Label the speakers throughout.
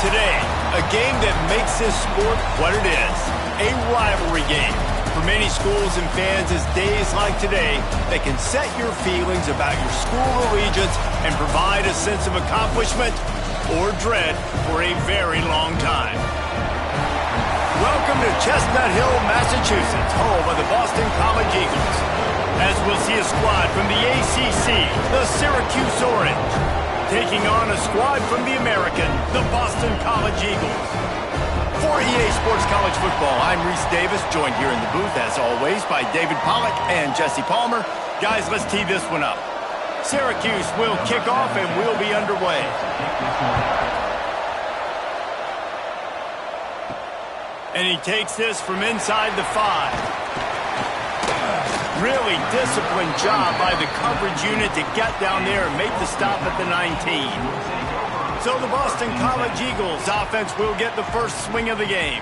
Speaker 1: Today, a game that makes this sport what it is, a rivalry game. For many schools and fans, it's days like today that can set your feelings about your school allegiance and provide a sense of accomplishment or dread for a very long time. Welcome to Chestnut Hill, Massachusetts, home of the Boston College Eagles. As we'll see a squad from the ACC, the Syracuse Orange, taking on a squad from the American, the Boston College Eagles. For EA Sports College Football, I'm Reese Davis, joined here in the booth, as always, by David Pollack and Jesse Palmer. Guys, let's tee this one up. Syracuse will kick off and we'll be underway. And he takes this from inside the 5. Really disciplined job by the coverage unit to get down there and make the stop at the 19. So the Boston College Eagles offense will get the first swing of the game.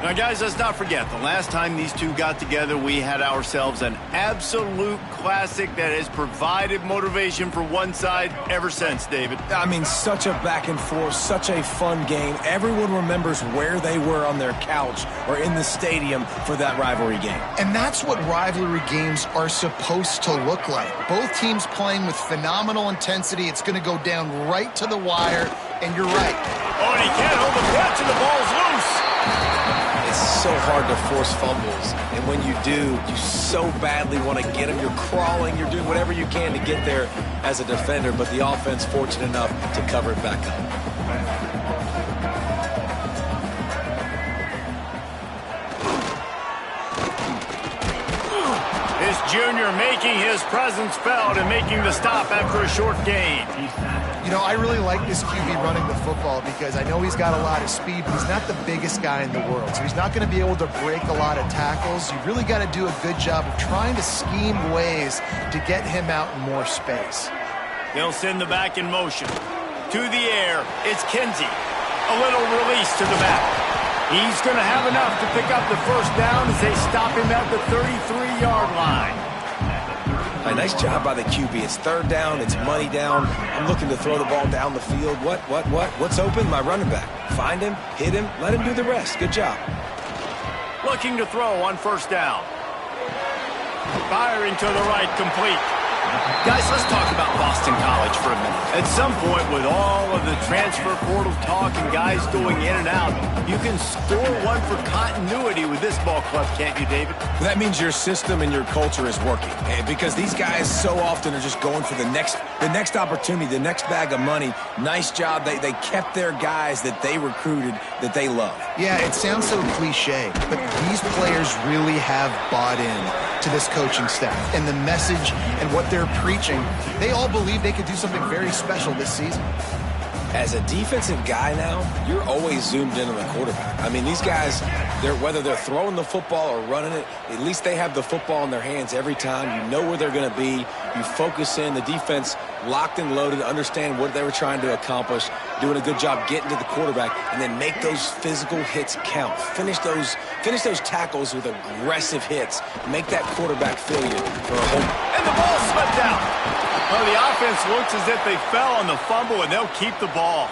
Speaker 1: Now, guys, let's not forget, the last time these two got together, we had ourselves an absolute classic that has provided motivation for one side ever since, David.
Speaker 2: I mean, such a back and forth, such a fun game. Everyone remembers where they were on their couch or in the stadium for that rivalry game.
Speaker 3: And that's what rivalry games are supposed to look like. Both teams playing with phenomenal intensity. It's going to go down right to the wire, and you're right.
Speaker 1: Oh, and he can't hold the catch, and the ball's loose.
Speaker 2: It's so hard to force fumbles, and when you do, you so badly want to get them. You're crawling, you're doing whatever you can to get there as a defender, but the offense fortunate enough to cover it back up.
Speaker 1: This junior making his presence felt and making the stop after a short gain.
Speaker 3: You know, I really like this QB running the football because I know he's got a lot of speed, but he's not the biggest guy in the world. So he's not going to be able to break a lot of tackles. You really got to do a good job of trying to scheme ways to get him out in more space.
Speaker 1: They'll send the back in motion. To the air, it's Kinsey. A little release to the back. He's going to have enough to pick up the first down as they stop him at the 33-yard line.
Speaker 2: Nice job by the QB. It's third down. It's money down. I'm looking to throw the ball down the field. What's open? My running back. Find him, hit him, let him do the rest. Good job.
Speaker 1: Looking to throw on first down. Firing to the right, complete. Guys, let's talk about Boston College for a minute. At some point, with all of the transfer portal talk and guys going in and out, you can score one for continuity with this ball club, can't you, David?
Speaker 2: That means your system and your culture is working, because these guys so often are just going for the next opportunity, the next bag of money. Nice job. They kept their guys that they recruited, that they love.
Speaker 3: Yeah, it sounds so cliche, but these players really have bought in to this coaching staff and the message and what they're preaching. They all believe they could do something very special this season.
Speaker 2: As a defensive guy now, you're always zoomed in on the quarterback. I mean, these guys, whether they're throwing the football or running it, at least they have the football in their hands every time. You know where they're going to be. You focus in. The defense locked and loaded, understand what they were trying to accomplish, doing a good job getting to the quarterback, and then make those physical hits count. Finish those tackles with aggressive hits. Make that quarterback feel you for a home.
Speaker 1: And the ball slipped out. Well, the offense looks as if they fell on the fumble, and they'll keep the ball.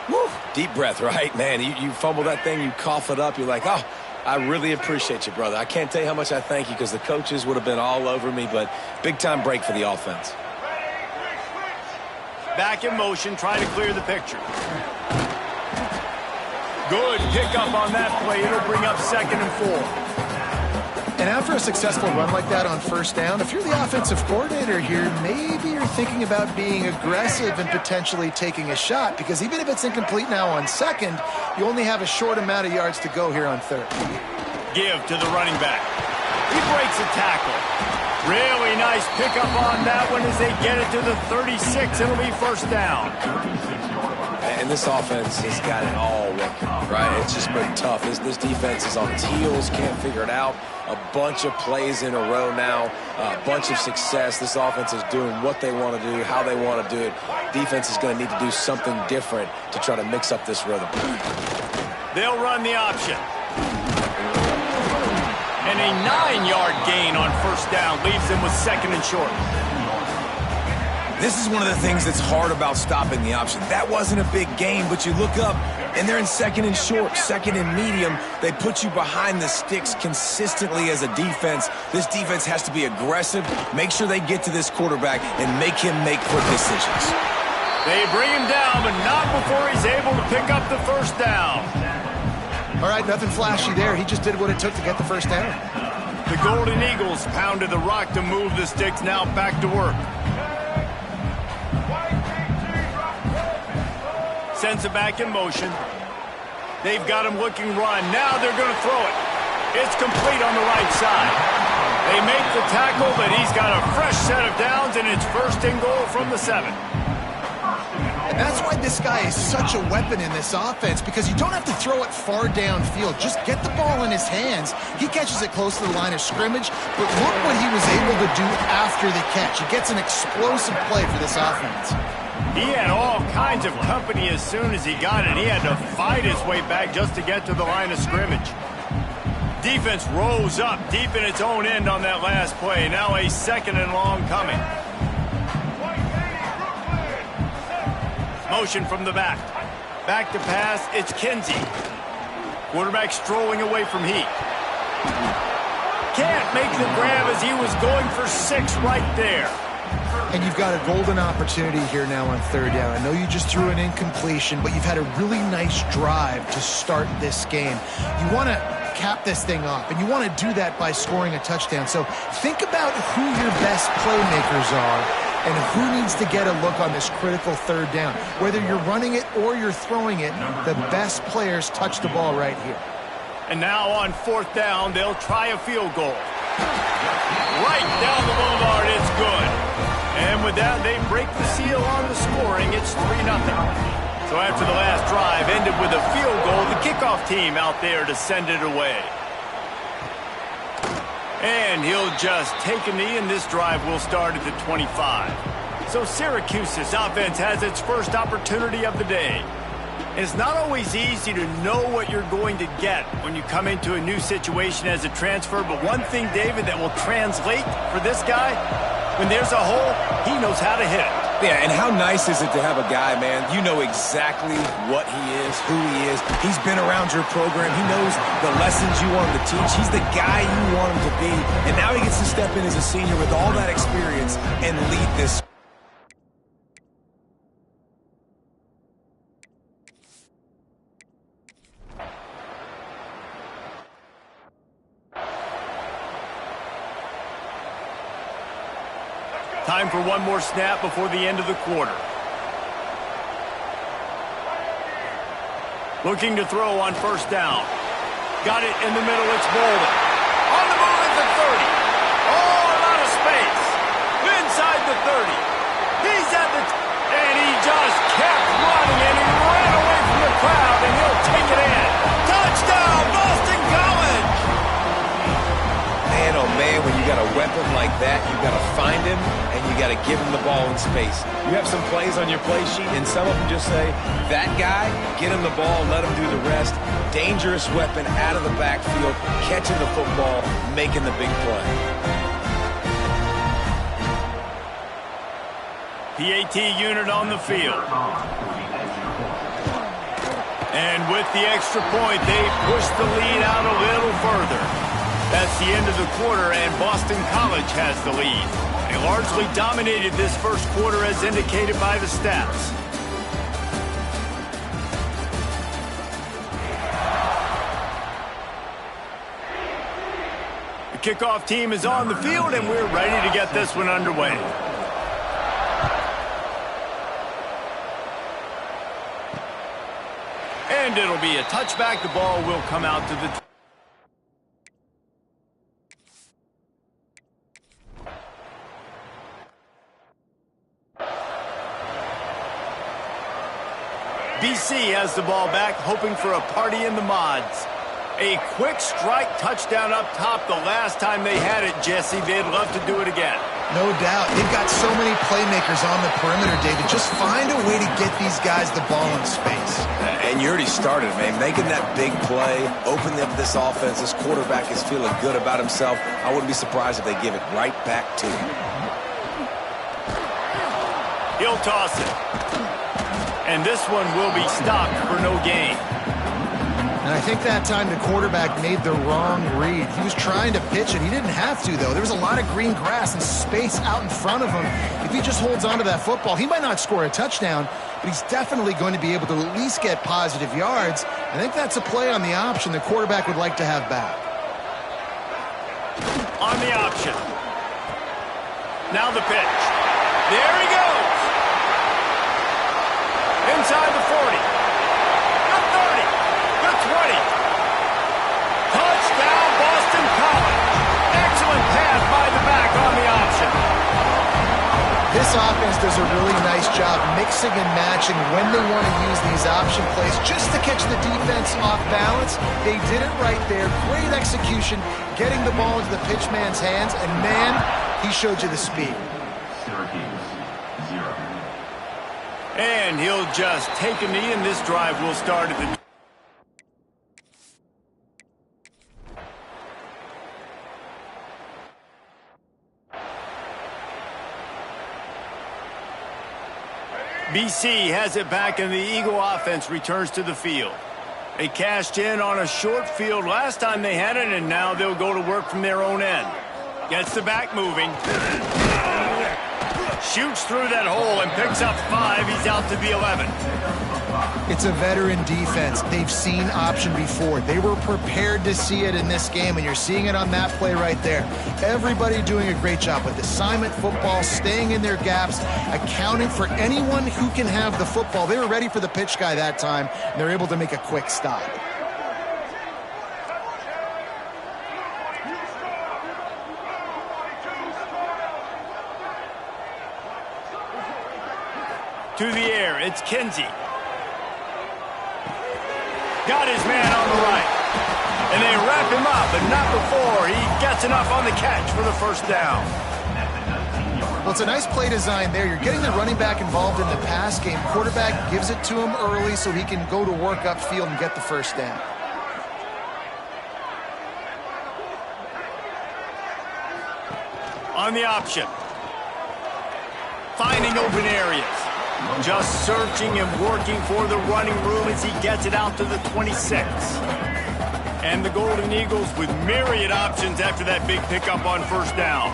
Speaker 2: Woo. Deep breath, right? Man, you fumble that thing, you cough it up, you're like, oh, I really appreciate you, brother. I can't tell you how much I thank you because the coaches would have been all over me, but big-time break for the offense.
Speaker 1: Back in motion, trying to clear the picture. Good pickup on that play. It'll bring up 2nd and 4.
Speaker 3: And after a successful run like that on first down, if you're the offensive coordinator here, maybe you're thinking about being aggressive and potentially taking a shot, because even if it's incomplete now on 2nd, you only have a short amount of yards to go here on 3rd.
Speaker 1: Give to the running back. He breaks a tackle. Really nice pickup on that one as they get it to the 36. It'll be first down.
Speaker 2: And this offense has got it all working, right? It's just been tough. This defense is on its heels, can't figure it out. A bunch of plays in a row now, a bunch of success. This offense is doing what they want to do, how they want to do it. Defense is going to need to do something different to try to mix up this rhythm.
Speaker 1: They'll run the option. And a 9-yard gain on first down leaves them with 2nd and short.
Speaker 2: This is one of the things that's hard about stopping the option. That wasn't a big gain, but you look up, and they're in second and short, second and medium. They put you behind the sticks consistently as a defense. This defense has to be aggressive, make sure they get to this quarterback, and make him make quick decisions.
Speaker 1: They bring him down, but not before he's able to pick up the first down.
Speaker 3: All right, nothing flashy there. He just did what it took to get the first down.
Speaker 1: The Golden Eagles pounded the rock to move the sticks, now back to work. Sends it back in motion. They've got him looking run. Now they're going to throw it. It's complete on the right side. They make the tackle, but he's got a fresh set of downs, and it's first and goal from the 7.
Speaker 3: And that's why this guy is such a weapon in this offense, because you don't have to throw it far downfield. Just get the ball in his hands. He catches it close to the line of scrimmage, but look what he was able to do after the catch. He gets an explosive play for this offense.
Speaker 1: He had all kinds of company as soon as he got it. He had to fight his way back just to get to the line of scrimmage. Defense rose up deep in its own end on that last play. Now a second and long coming. Motion from the back. Back to pass, it's Kinsey. Quarterback strolling away from Heat. Can't make the grab as he was going for 6 right there.
Speaker 3: And you've got a golden opportunity here now on third down. I know you just threw an incompletion, but you've had a really nice drive to start this game. You want to cap this thing off, and you want to do that by scoring a touchdown. So think about who your best playmakers are and who needs to get a look on this critical third down. Whether you're running it or you're throwing it, the best players touch the ball right here.
Speaker 1: And now on fourth down, they'll try a field goal. Right down the boulevard, it's good. And with that, they break the seal on the scoring. It's 3-0. So after the last drive ended with a field goal, the kickoff team out there to send it away. And he'll just take a knee, and this drive will start at the 25. So Syracuse's offense has its first opportunity of the day. And it's not always easy to know what you're going to get when you come into a new situation as a transfer. But one thing, David, that will translate for this guy, when there's a hole, he knows how to hit it.
Speaker 2: Yeah, and how nice is it to have a guy, man, you know exactly what he is, who he is. He's been around your program. He knows the lessons you want him to teach. He's the guy you want him to be. And now he gets to step in as a senior with all that experience and lead this.
Speaker 1: Time for one more snap before the end of the quarter. Looking to throw on first down. Got it in the middle, it's Bolden. On the move at the 30. Oh, a lot of space. Inside the 30. He's at the... and he just kept running, and he ran away from the crowd, and he'll take it in. Touchdown, Boston College!
Speaker 2: Man, oh man, when you got a weapon like that, you got to find him, and you got to give him the ball in space. You have some plays on your play sheet, and some of them just say, that guy, get him the ball, let him do the rest. Dangerous weapon out of the backfield, catching the football, making the big play.
Speaker 1: PAT unit on the field. And with the extra point, they push the lead out a little further. That's the end of the quarter, and Boston College has the lead. They largely dominated this first quarter as indicated by the stats. The kickoff team is on the field, and we're ready to get this one underway. And it'll be a touchback. The ball will come out to the... BC has the ball back, hoping for a party in the mods. A quick strike touchdown up top. The last time they had it, Jesse, they'd love to do it again.
Speaker 3: No doubt. They've got so many playmakers on the perimeter, David. Just find a way to get these guys the ball in space.
Speaker 2: And you already started, man. Making that big play, opening up this offense. This quarterback is feeling good about himself. I wouldn't be surprised if they give it right back to him.
Speaker 1: He'll toss it. And this one will be stopped for no gain.
Speaker 3: And I think that time the quarterback made the wrong read. He was trying to pitch it. He didn't have to, though. There was a lot of green grass and space out in front of him. If he just holds on to that football, he might not score a touchdown, but he's definitely going to be able to at least get positive yards. I think that's a play on the option the quarterback would like to have back.
Speaker 1: On the option. Now the pitch. There he goes. Inside the 40. The 30. The 20. Touchdown, Boston College. Excellent pass by the back on the option.
Speaker 3: This offense does a really nice job mixing and matching when they want to use these option plays just to catch the defense off balance. They did it right there. Great execution, getting the ball into the pitchman's hands, and man, he showed you the speed.
Speaker 1: And he'll just take a knee, and this drive will start at the... BC has it back, and the Eagle offense returns to the field. They cashed in on a short field last time they had it, and now they'll go to work from their own end. Gets the back moving. Shoots through that hole and picks up 5. He's out to the 11.
Speaker 3: It's a veteran defense. They've seen option before. They were prepared to see it in this game, and you're seeing it on that play right there. Everybody doing a great job with assignment football, staying in their gaps, accounting for anyone who can have the football. They were ready for the pitch guy that time, and they're able to make a quick stop.
Speaker 1: To the air, it's Kinsey. Got his man on the right. And they wrap him up, but not before he gets enough on the catch for the first down.
Speaker 3: Well, it's a nice play design there. You're getting the running back involved in the pass game. Quarterback gives it to him early so he can go to work upfield and get the first down.
Speaker 1: On the option. Finding open areas. Just searching and working for the running room as he gets it out to the 26. And the Golden Eagles with myriad options after that big pickup on first down.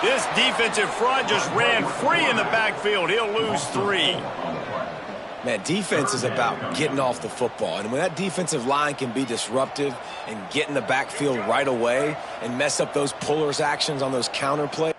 Speaker 1: This defensive front just ran free in the backfield. He'll lose 3.
Speaker 2: Man, defense is about getting off the football. And when that defensive line can be disruptive and get in the backfield right away and mess up those pullers actions on those counter plays,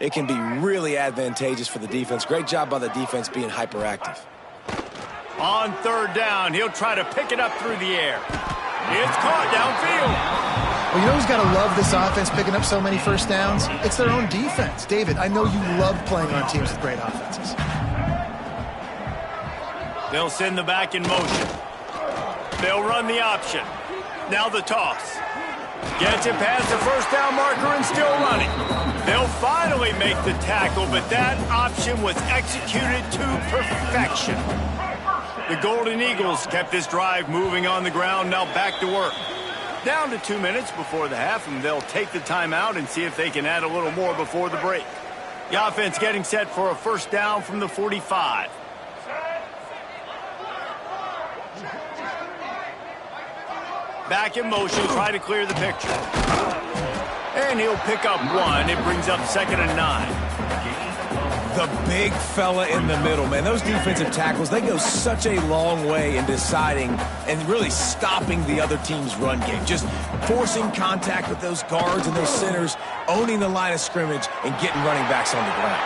Speaker 2: it can be really advantageous for the defense. Great job by the defense being hyperactive.
Speaker 1: On third down, he'll try to pick it up through the air. It's caught downfield.
Speaker 3: Well, you know who's got to love this offense picking up so many first downs? It's their own defense. David, I know you love playing on teams with great offenses.
Speaker 1: They'll send the back in motion. They'll run the option. Now the toss. Gets it past the first down marker and still running. They'll finally make the tackle, but that option was executed to perfection. The Golden Eagles kept this drive moving on the ground, now back to work. Down to 2 minutes before the half, and they'll take the timeout and see if they can add a little more before the break. The offense getting set for a first down from the 45. Back in motion, try to clear the picture. And he'll pick up one. It brings up 2nd and 9.
Speaker 2: The big fella in the middle, man. Those defensive tackles, they go such a long way in deciding and really stopping the other team's run game. Just forcing contact with those guards and those centers, owning the line of scrimmage, and getting running backs on the ground.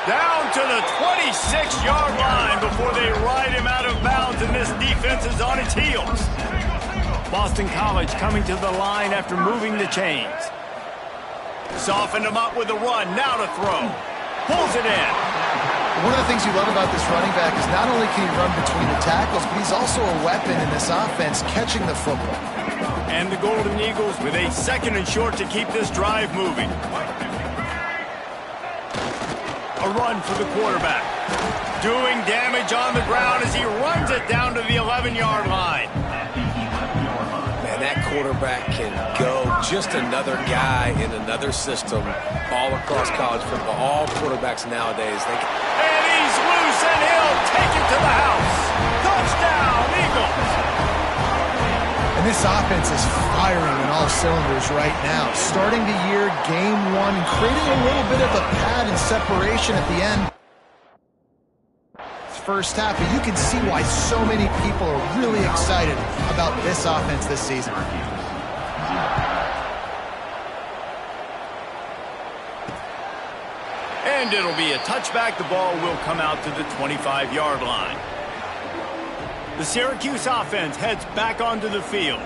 Speaker 1: Down to the 26-yard line before they ride him out of bounds, and this defense is on its heels. Boston College coming to the line after moving the chains. Softened him up with a run, now to throw. Pulls it in.
Speaker 3: One of the things you love about this running back is not only can he run between the tackles, but he's also a weapon in this offense catching the football.
Speaker 1: And the Golden Eagles with a 2nd and short to keep this drive moving. A run for the quarterback. Doing damage on the ground as he runs it down to the 11-yard line.
Speaker 2: That quarterback can go. Just another guy in another system all across college football. All quarterbacks nowadays.
Speaker 1: And he's loose, and he'll take it to the house. Touchdown, Eagles.
Speaker 3: And this offense is firing on all cylinders right now. Starting the year, game one, creating a little bit of a pad and separation at the end. First half, but you can see why so many people are really excited about this offense this season.
Speaker 1: And it'll be a touchback. The ball will come out to the 25-yard line. The Syracuse offense heads back onto the field.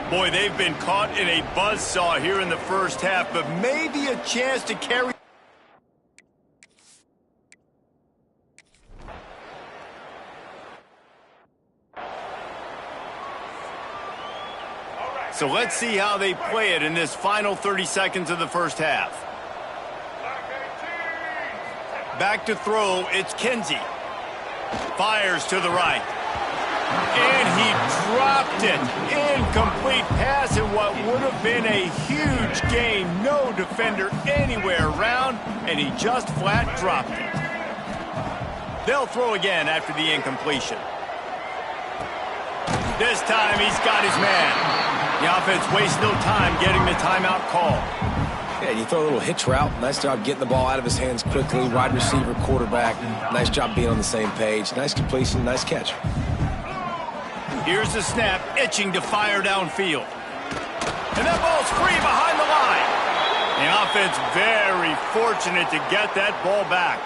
Speaker 1: Boy, they've been caught in a buzzsaw here in the first half, but maybe a chance to carry. So let's see how they play it in this final 30 seconds of the first half. Back to throw, it's Kinsey. Fires to the right. And he dropped it. Incomplete pass in what would have been a huge gain. No defender anywhere around, and he just flat dropped it. They'll throw again after the incompletion. This time he's got his man. The offense wastes no time getting the timeout call.
Speaker 2: Yeah, you throw a little hitch route. Nice job getting the ball out of his hands quickly. Wide receiver, quarterback. Nice job being on the same page. Nice completion, nice catch.
Speaker 1: Here's the snap, itching to fire downfield. And that ball's free behind the line. The offense very fortunate to get that ball back.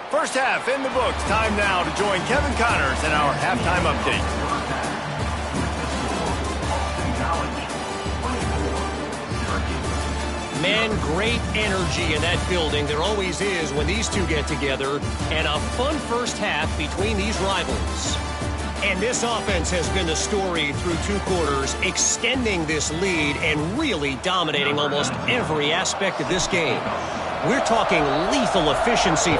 Speaker 1: First half in the books. Time now to join Kevin Connors in our halftime update.
Speaker 4: Man, great energy in that building. There always is when these two get together. And a fun first half between these rivals. And this offense has been the story through 2 quarters, extending this lead and really dominating almost every aspect of this game. We're talking lethal efficiency.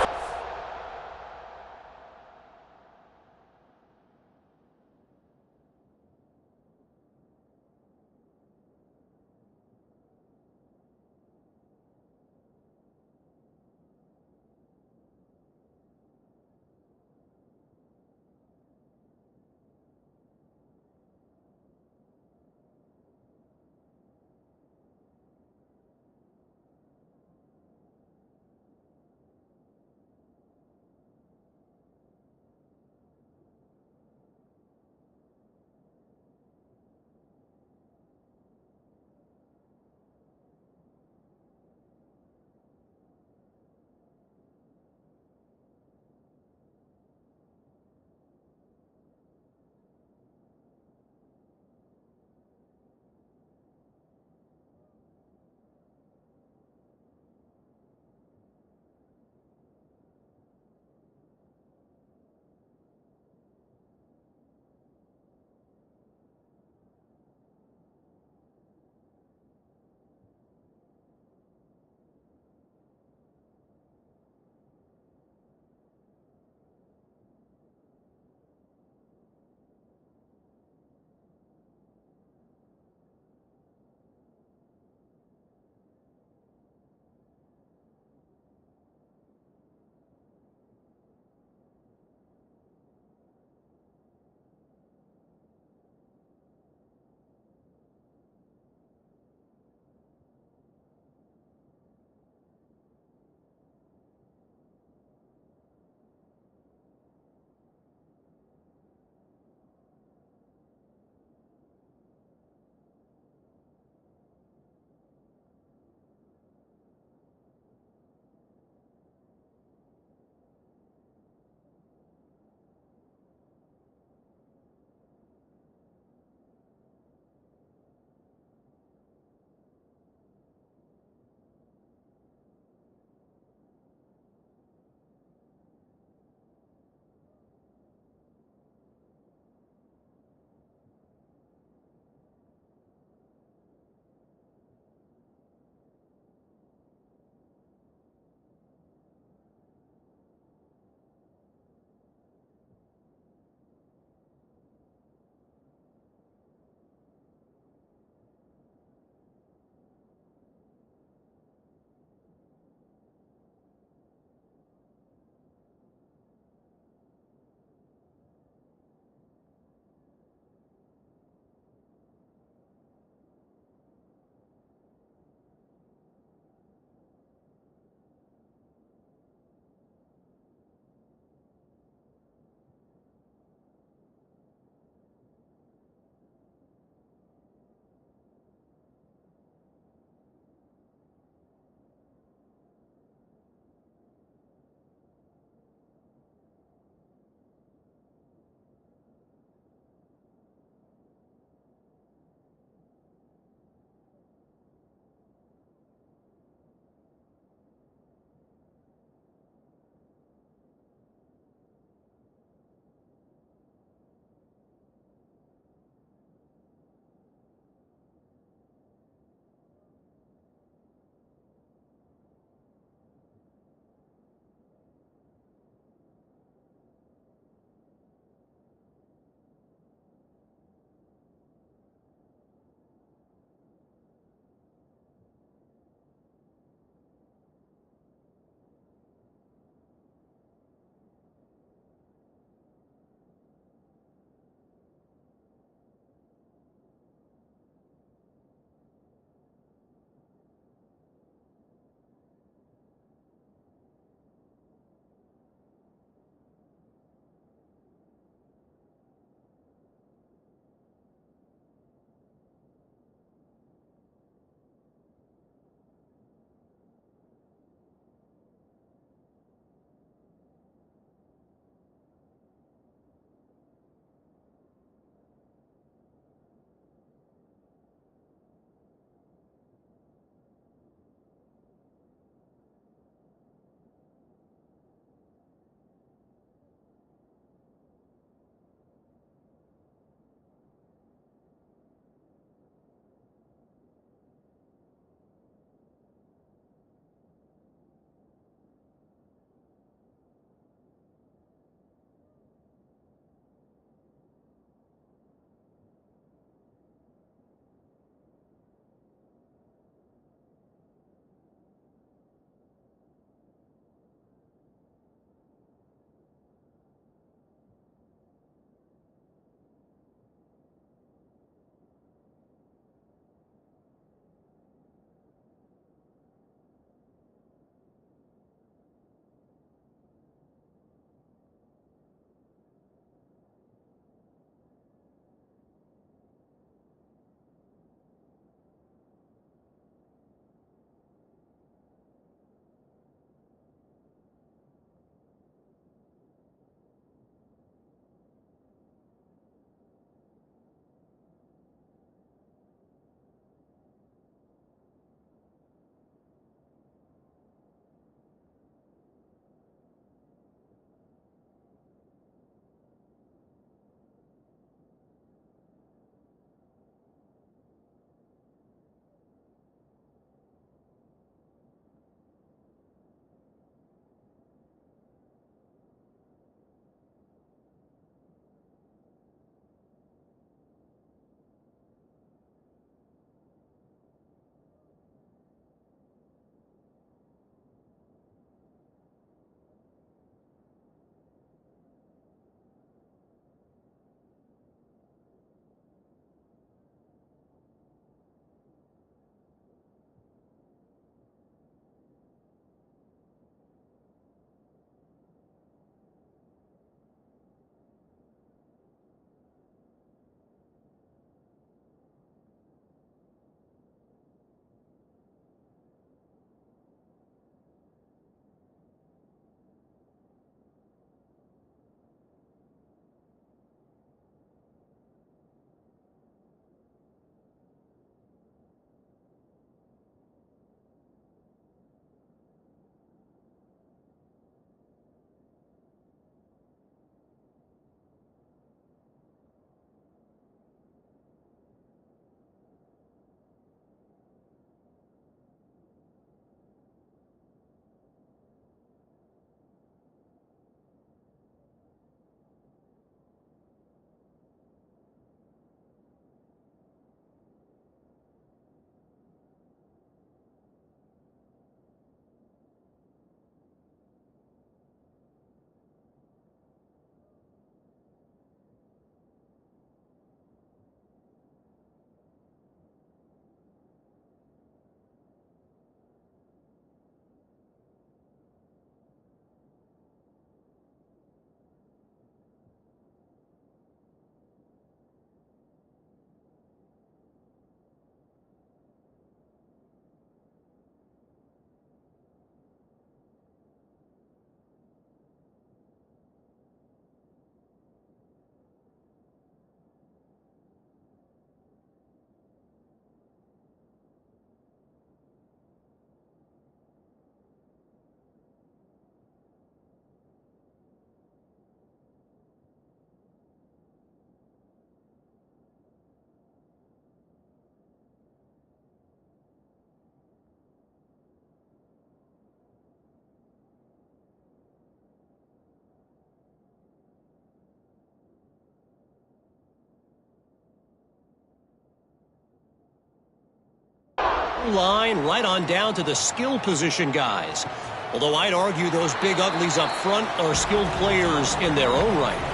Speaker 4: line right on down to the skill position guys. Although I'd argue those big uglies up front are skilled players in their own right.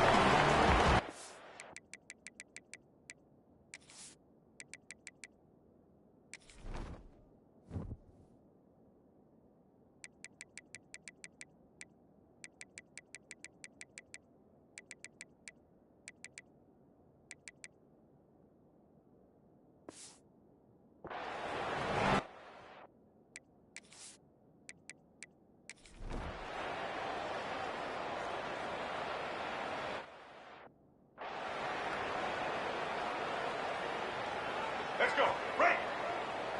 Speaker 5: Let's go. Break.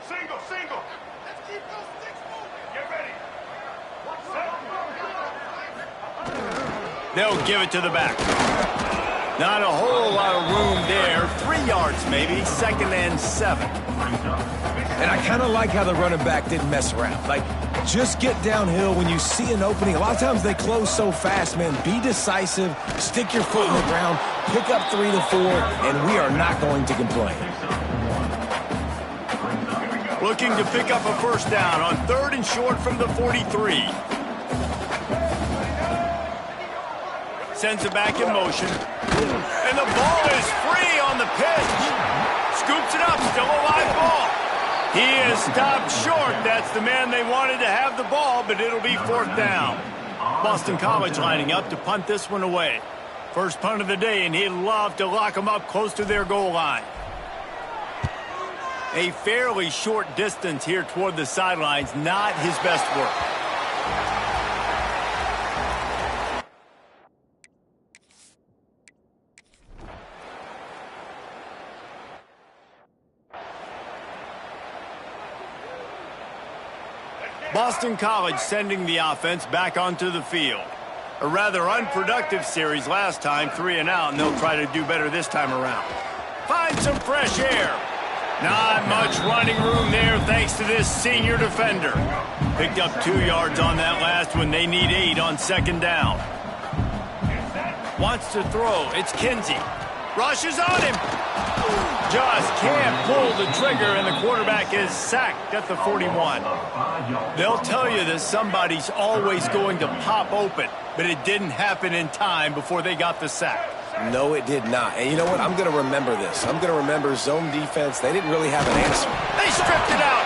Speaker 5: Single, single. Let's keep those sticks moving. Get ready.
Speaker 1: They'll give it to the back. Not a whole lot of room there. 3 yards maybe. 2nd and 7.
Speaker 2: And I kind of like how the running back didn't mess around. Like, just get downhill when you see an opening. A lot of times they close so fast, man. Be decisive. Stick your foot in the ground. Pick up 3 to 4, and we are not going to complain.
Speaker 1: Looking to pick up a first down on 3rd and short from the 43. Sends it back in motion. And the ball is free on the pitch. Scoops it up, still a live ball. He is stopped short. That's the man they wanted to have the ball, but it'll be 4th down. Boston College lining up to punt this one away. First punt of the day, and he'd love to lock them up close to their goal line. A fairly short distance here toward the sidelines, not his best work. Boston College sending the offense back onto the field. A rather unproductive series last time, 3 and out, and they'll try to do better this time around. Find some fresh air. Not much running room there thanks to this senior defender. Picked up 2 yards on that last one. They need 8 on 2nd down. Wants to throw. It's Kinsey. Rushes on him. Just can't pull the trigger, and the quarterback is sacked at the 41. They'll tell you that somebody's always going to pop open, but it didn't happen in time before they got the sack.
Speaker 2: No, it did not. And you know what? I'm going to remember this. I'm going to remember zone defense. They didn't really have an answer.
Speaker 1: They stripped it out.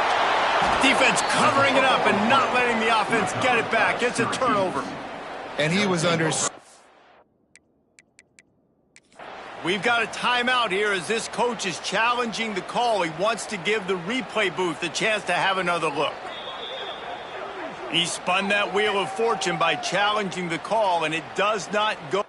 Speaker 1: Defense covering it up and not letting the offense get it back. It's a turnover.
Speaker 3: And he was under...
Speaker 1: We've got a timeout here as this coach is challenging the call. He wants to give the replay booth a chance to have another look. He spun that wheel of fortune by challenging the call, and it does not go.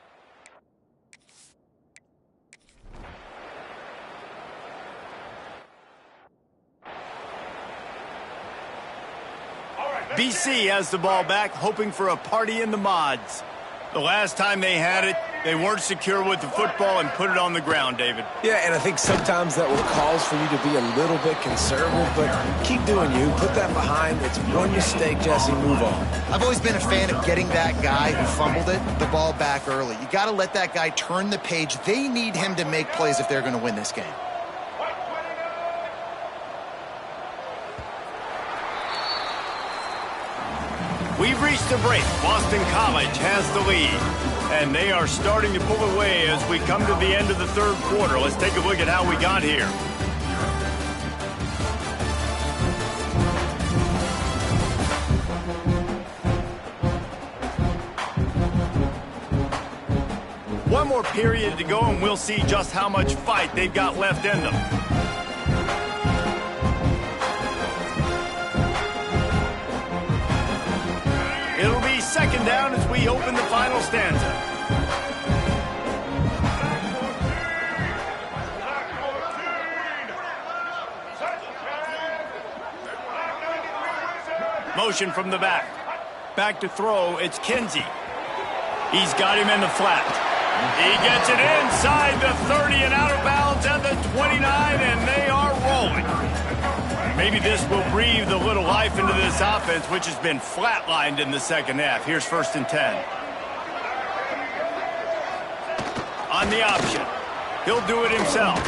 Speaker 1: BC has the ball back, hoping for a party in the mods. The last time they had it, they weren't secure with the football and put it on the ground, David.
Speaker 2: Yeah, and I think sometimes that will cause for you to be a little bit conservative, but keep doing you. Put that behind. It's one mistake, Jesse. Move on.
Speaker 3: I've always been a fan of getting that guy who fumbled it, the ball back early. You got to let that guy turn the page. They need him to make plays if they're going to win this game.
Speaker 1: We've reached a break. Boston College has the lead, and they are starting to pull away as we come to the end of the 3rd quarter. Let's take a look at how we got here. One more period to go, and we'll see just how much fight they've got left in them. It'll be 2nd down as we open the final stanza. Motion from the back. Back to throw. It's Kinsey. He's got him in the flat. He gets it inside the 30 and out of bounds at the 29, and they are rolling. Maybe this will breathe a little life into this offense, which has been flatlined in the 2nd half. Here's 1st and 10. On the option. He'll do it himself.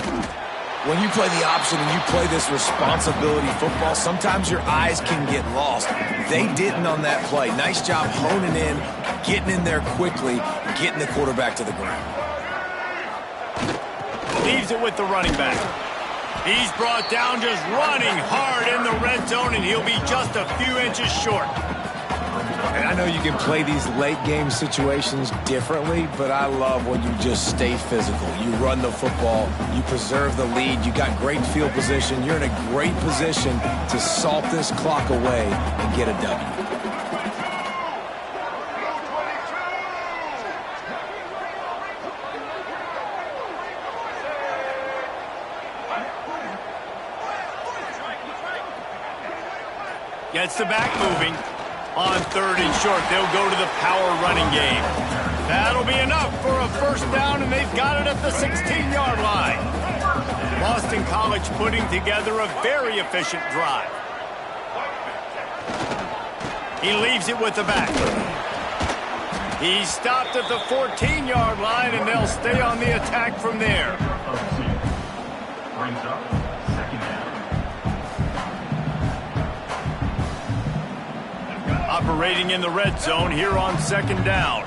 Speaker 2: When you play the option and you play this responsibility football, sometimes your eyes can get lost. They didn't on that play. Nice job honing in, getting in there quickly, getting the quarterback to the ground.
Speaker 1: Leaves it with the running back. He's brought down just running hard in the red zone, and he'll be just a few inches short.
Speaker 2: And I know you can play these late-game situations differently, but I love when you just stay physical. You run the football, you preserve the lead, you got great field position, you're in a great position to salt this clock away and get a W.
Speaker 1: Gets the back moving. On 3rd and short, they'll go to the power running game. That'll be enough for a first down, and they've got it at the 16-yard line. Boston College putting together a very efficient drive. He leaves it with the back. He's stopped at the 14-yard line, and they'll stay on the attack from there. Operating in the red zone here on 2nd down.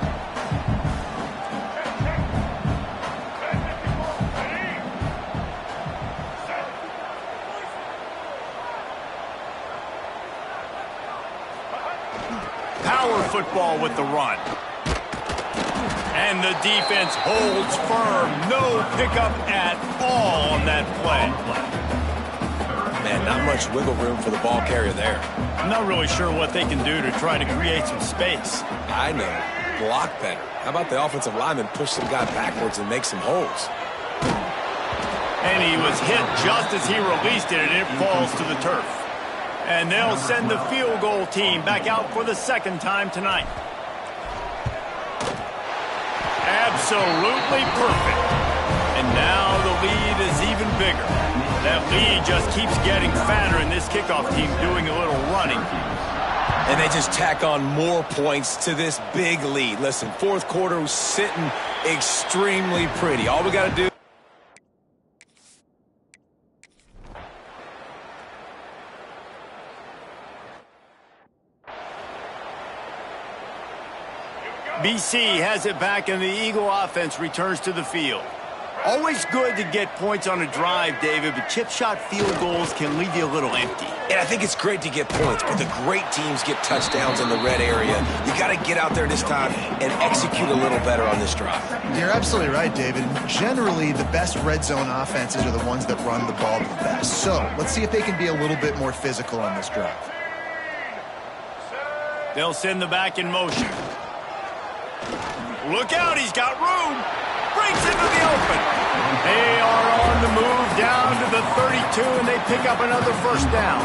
Speaker 1: Power football with the run. And the defense holds firm. No pickup at all on that play.
Speaker 2: Man, not much wiggle room for the ball carrier there.
Speaker 1: I'm not really sure what they can do to try to create some space.
Speaker 2: I know. Block better. How about the offensive lineman push some guy backwards and make some holes?
Speaker 1: And he was hit just as he released it, and it falls to the turf. And they'll send the field goal team back out for the 2nd time tonight. Absolutely perfect. And now the lead is even bigger. That lead just keeps getting fatter, and this kickoff team doing a little running.
Speaker 2: And they just tack on more points to this big lead. Listen, 4th quarter was sitting extremely pretty. All we got to do.
Speaker 1: BC has it back, and the Eagle offense returns to the field. Always good to get points on a drive, David, but chip shot field goals can leave you a little empty.
Speaker 2: And I think it's great to get points, but the great teams get touchdowns in the red area. You got to get out there this time and execute a little better on this drive.
Speaker 3: You're absolutely right, David. Generally, the best red zone offenses are the ones that run the ball the best. So let's see if they can be a little bit more physical on this drive.
Speaker 1: They'll send the back in motion. Look out, he's got room. Breaks into the open. They are on the move down to the 32, and they pick up another first down.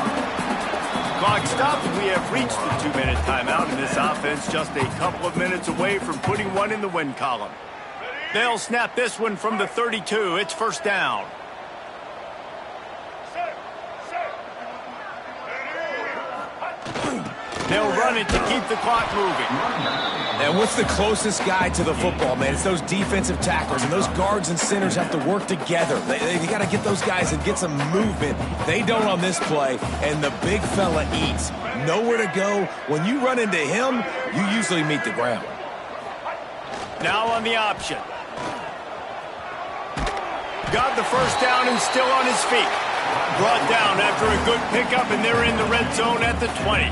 Speaker 1: Clock stops. We have reached the 2-minute timeout, and this offense just a couple of minutes away from putting one in the win column. They'll snap this one from the 32. It's first down. They'll run it to keep the clock moving.
Speaker 2: And what's the closest guy to the football, man? It's those defensive tackles, and those guards and centers have to work together. They got to get those guys and get some movement. They don't on this play, and the big fella eats. Nowhere to go. When you run into him, you usually meet the ground.
Speaker 1: Now on the option. Got the first down and still on his feet. Brought down after a good pickup, and they're in the red zone at the 20.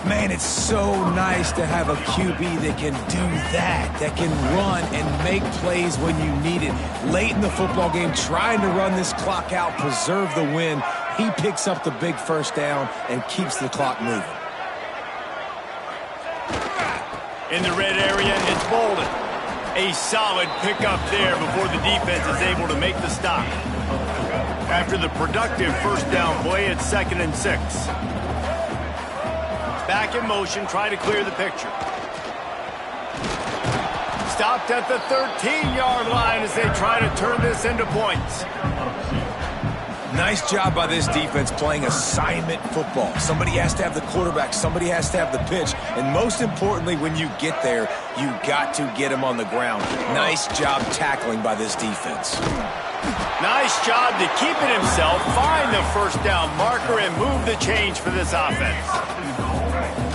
Speaker 2: Man, it's so nice to have a QB that can do that can run and make plays when you need it. Late in the football game, trying to run this clock out, preserve the win. He picks up the big first down and keeps the clock moving.
Speaker 1: In the red area, it's Bolden. A solid pickup there before the defense is able to make the stop. After the productive first down play, it's 2nd and 6. Back in motion, try to clear the picture. Stopped at the 13-yard line as they try to turn this into points.
Speaker 2: Nice job by this defense playing assignment football. Somebody has to have the quarterback, somebody has to have the pitch, and most importantly, when you get there, you got to get him on the ground. Nice job tackling by this defense.
Speaker 1: Nice job to keep it himself, find the first down marker, and move the change for this offense.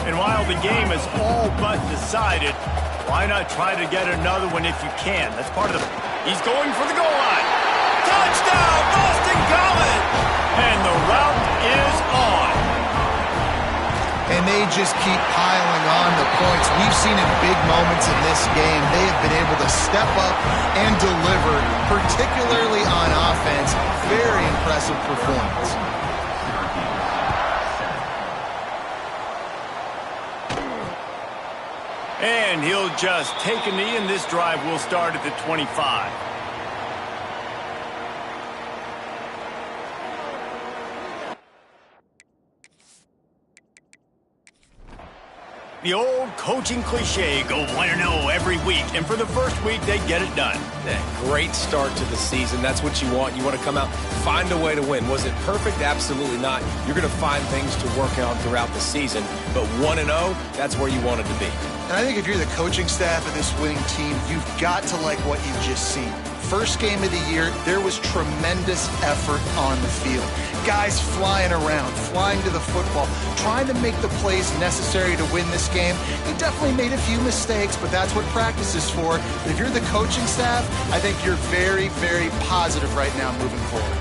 Speaker 1: And while the game is all but decided, why not try to get another one if you can? That's part of the... He's going for the goal line. Touchdown, Boston College! And the route is on.
Speaker 3: And they just keep piling on the points. We've seen in big moments in this game, they have been able to step up and deliver, particularly on offense. Very impressive performance.
Speaker 1: And he'll just take a knee, and this drive will start at the 25. The old coaching cliche, go 1-0 every week. And for the first week, they get it done.
Speaker 2: Yeah, great start to the season. That's what you want. You want to come out, find a way to win. Was it perfect? Absolutely not. You're going to find things to work on throughout the season. But 1-0, that's where you wanted to be.
Speaker 3: And I think if you're the coaching staff of this winning team, you've got to like what you've just seen. First game of the year, there was tremendous effort on the field. Guys flying around, flying to the football, trying to make the plays necessary to win this game. He definitely made a few mistakes, but that's what practice is for. But if you're the coaching staff, I think you're very, very positive right now moving forward.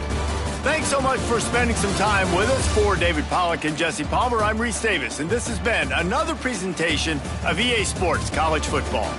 Speaker 1: Thanks so much for spending some time with us. For David Pollack and Jesse Palmer, I'm Reese Davis, and this has been another presentation of EA Sports College Football.